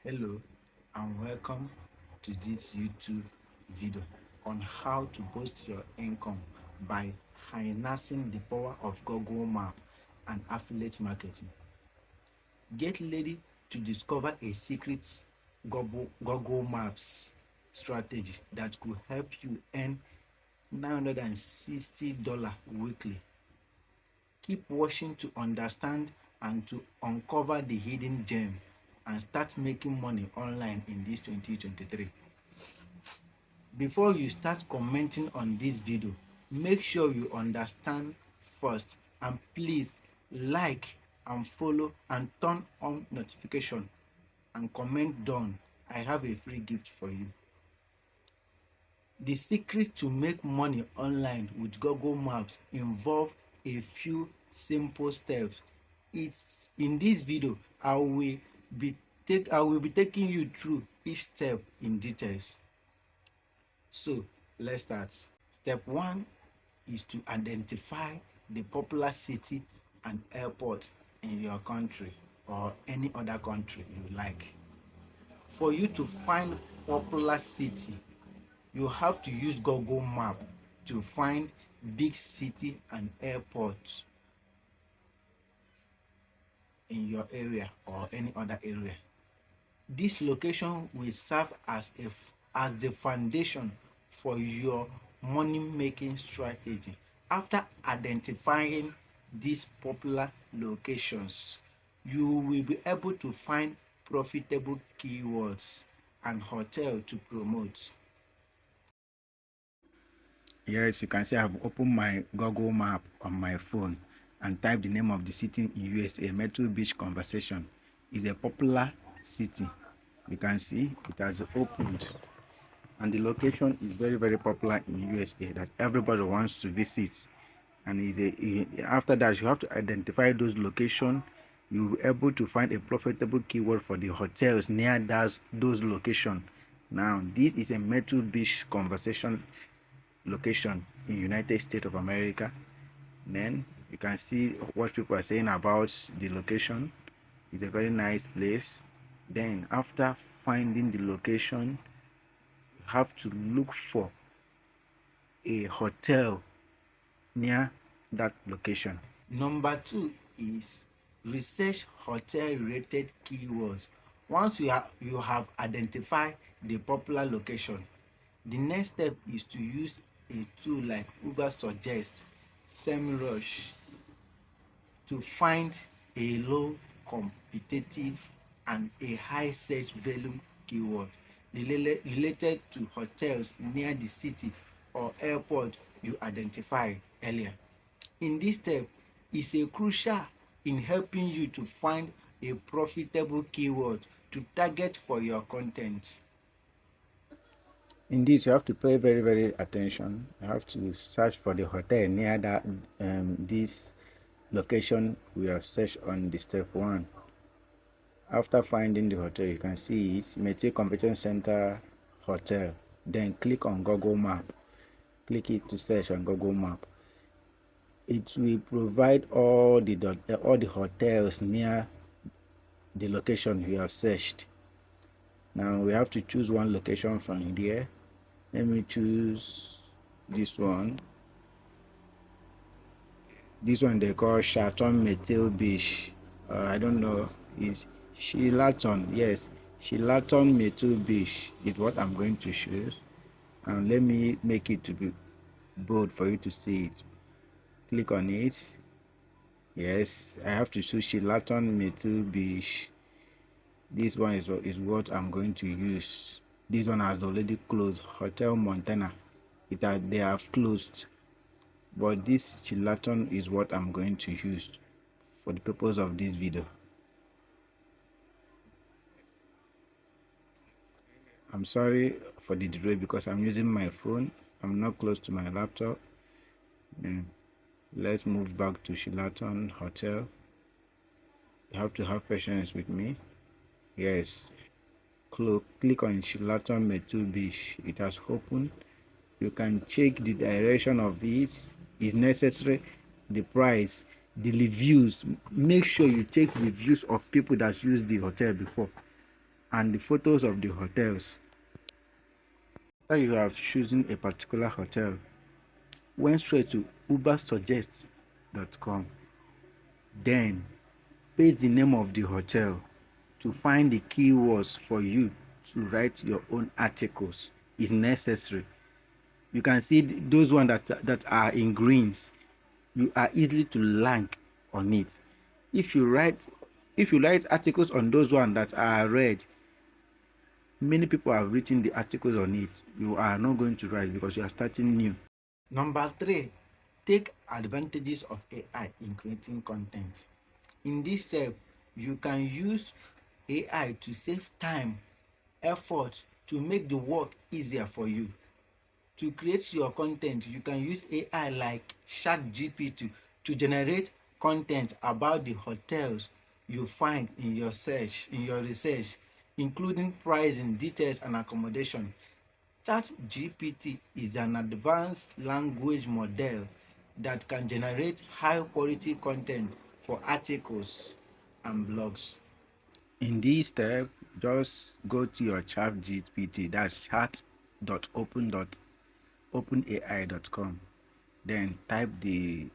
Hello and welcome to this YouTube video on how to boost your income by harnessing the power of Google Maps and affiliate marketing. Get ready to discover a secret Google Maps strategy that could help you earn $960 weekly. Keep watching to understand and to uncover the hidden gem and start making money online in this 2023. Before you start commenting on this video, make sure you understand first, and please like and follow and turn on notification and comment done. I have a free gift for you. The secret to make money online with Google Maps involve a few simple steps. It's in this video I will be taking you through each step in details. So let's start. Step 1 is to identify the popular city and airport in your country or any other country you like. For you to find popular city, you have to use Google Map to find big city and airports in your area or any other area. This location will serve as the foundation for your money making strategy. After identifying these popular locations, you will be able to find profitable keywords and hotel to promote. Yes, you can see I've opened my Google Map on my phone and typed the name of the city in USA. Myrtle Beach Conversation is a popular city. You can see it has opened, and the location is very popular in USA that everybody wants to visit. And after that, you have to identify those locations. You'll be able to find a profitable keyword for the hotels near those locations. Now, this is a Myrtle Beach Conversation location in United States of America. Then you can see what people are saying about the location. It's a very nice place. Then after finding the location, you have to look for a hotel near that location. Number 2 is research hotel related keywords. Once you have identified the popular location, the next step is to use a tool like Uber Suggest, SEMrush to find a low competitive and a high search volume keyword related to hotels near the city or airport you identified earlier. In this step, is a crucial in helping you to find a profitable keyword to target for your content. In this, you have to pay very attention. You have to search for the hotel near that this location we have searched on the step 1. After finding the hotel, you can see it Mete Convention Center Hotel. Then click on Google Map. Click it to search on Google Map. It will provide all the hotels near the location we have searched. Now we have to choose one location from there. Let me choose this one. This one they call Chaton Myrtle Beach. I don't know, is Sheraton. Yes, Sheraton Myrtle Beach is what I'm going to choose. And let me make it to be bold for you to see it. Click on it. Yes, I have to choose Sheraton Myrtle Beach. This one is what I'm going to use. This one has already closed. Hotel Montana, they have closed, but this Sheraton is what I'm going to use for the purpose of this video. I'm sorry for the delay because I'm using my phone. I'm not close to my laptop. Then let's move back to Sheraton Hotel. You have to have patience with me. Yes, click on Sheraton Myrtle Beach. It has opened. You can check the direction of it is necessary, the price, the reviews. Make sure you take reviews of people that used the hotel before. and the photos of the hotels. After you have chosen a particular hotel, went straight to ubersuggest.com. Then paste the name of the hotel to find the keywords for you to write your own articles is necessary. You can see those ones that are in greens. You are easily to rank on it. If you write articles on those ones that are red, many people have written the articles on it. You are not going to write because you are starting new. Number 3, take advantages of AI in creating content. In this step, you can use AI to save time, effort, to make the work easier for you. To create your content, you can use AI like ChatGPT to generate content about the hotels you find in your research, including pricing, details, and accommodation. ChatGPT is an advanced language model that can generate high-quality content for articles and blogs. In this step, just go to your ChatGPT, that's chat.openai.com. Then type you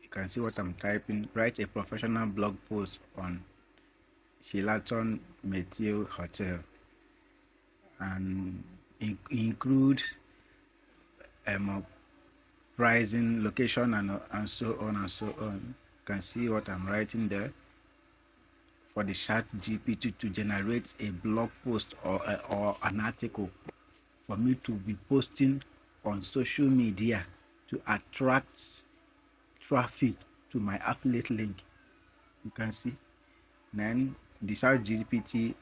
can see what I'm typing. Write a professional blog post on Sheraton Meteor Hotel and include pricing, location, and so on and so on. You can see what I'm writing there for the ChatGPT to generate a blog post or an article for me to be posting on social media to attract traffic to my affiliate link. You can see then the ChatGPT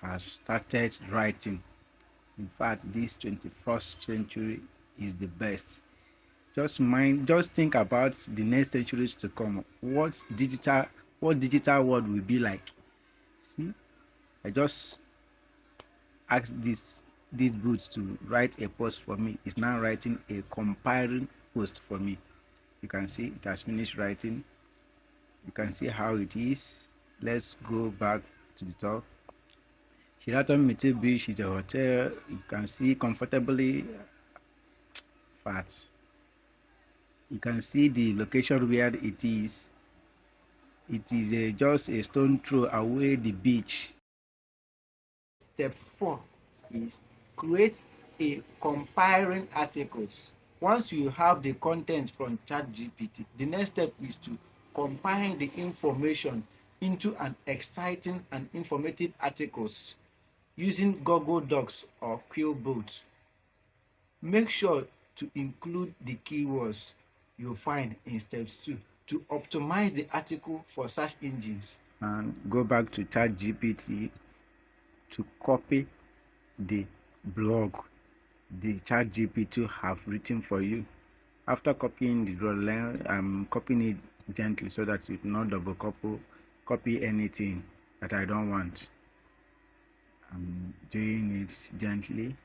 has started writing. In fact, this 21st century is the best. Just think about the next centuries to come. What digital world will be like. See, I just asked this bot to write a post for me. It's now writing a compiling post for me. You can see it has finished writing. You can see how it is. Let's go back to the top. Sheraton Meteor Beach is a hotel. You can see comfortably fat. You can see the location where it is. It is just a stone throw away the beach. Step 4 is create a compiling articles. Once you have the content from ChatGPT, the next step is to compile the information into an exciting and informative articles using Google Docs or Quillbot. Make sure to include the keywords you find in steps 2 to optimize the article for search engines. And go back to ChatGPT to copy the blog the ChatGPT have written for you. After copying the line, I'm copying it gently so that it will not double copy anything that I don't want. I'm doing it gently. You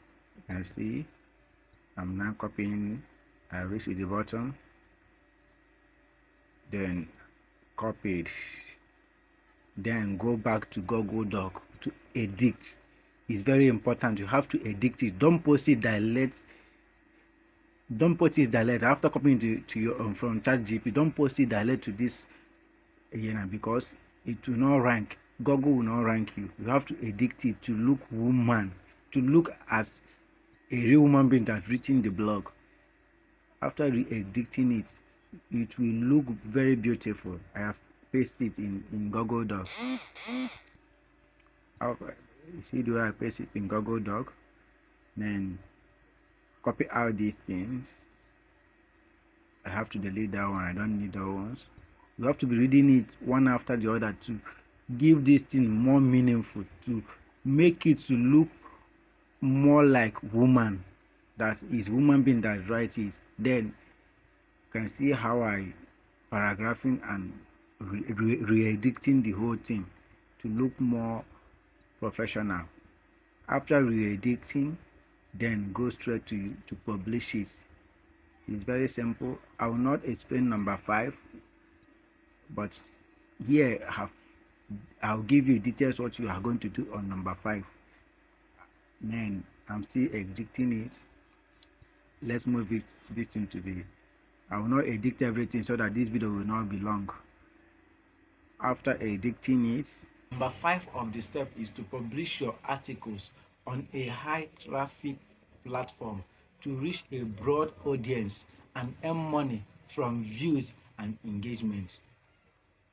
can see I'm now copying. I reach to the bottom, then copy it, then go back to Google Doc to edit. It's very important. You have to edit it. Don't post it direct. After copying to your from ChatGPT. Don't post it direct to this because it will not rank. Google will not rank you. You have to edit it to look to look as a real human being that's written the blog. After editing it, it will look very beautiful. I have pasted it in Google Doc. You see the way I paste it in Google Doc, then copy out these things. I have to delete that one. I don't need those ones. You have to be reading it one after the other to give this thing more meaningful, to make it to look more like woman, that is woman being that writes it. Then you can see how I paragraphing and re-editing the whole thing to look more professional. After re-editing, then go straight to publish it. It's very simple. I will not explain number 5, but here I have I'll give you details what you are going to do on number 5. Then I'm still editing it. Let's move this into the, I will not edit everything so that this video will not be long. After editing it, number 5 of the step is to publish your articles on a high traffic platform to reach a broad audience and earn money from views and engagement.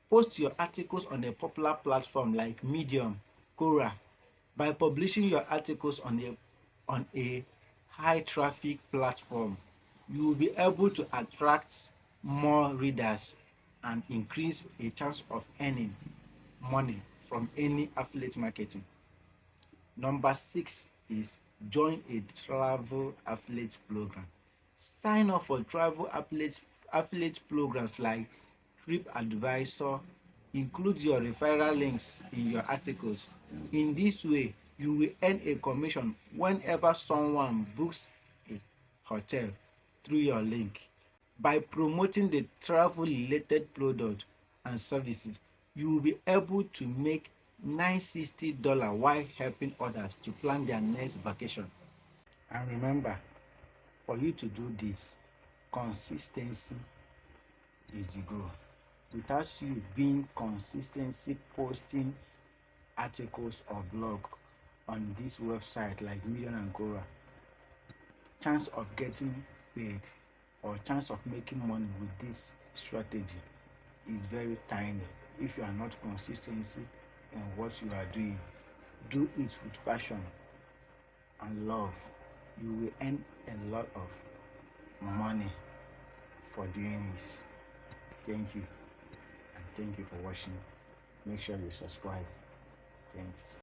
Post your articles on a popular platform like Medium, Quora. By publishing your articles on a high traffic platform, you will be able to attract more readers and increase a chance of earning money from any affiliate marketing. Number 6 is join a travel affiliate program. Sign up for travel affiliate programs like TripAdvisor. Include your referral links in your articles. In this way, you will earn a commission whenever someone books a hotel through your link. By promoting the travel-related products and services, you will be able to make $960 while helping others to plan their next vacation. And remember, for you to do this, consistency is the goal. Without you being consistency posting articles or blog on this website like Medium and Quora, chance of getting paid or chance of making money with this strategy is very tiny. If you are not consistency in what you are doing, do it with passion and love. You will earn a lot of money for doing this. Thank you, and thank you for watching. Make sure you subscribe. Thanks.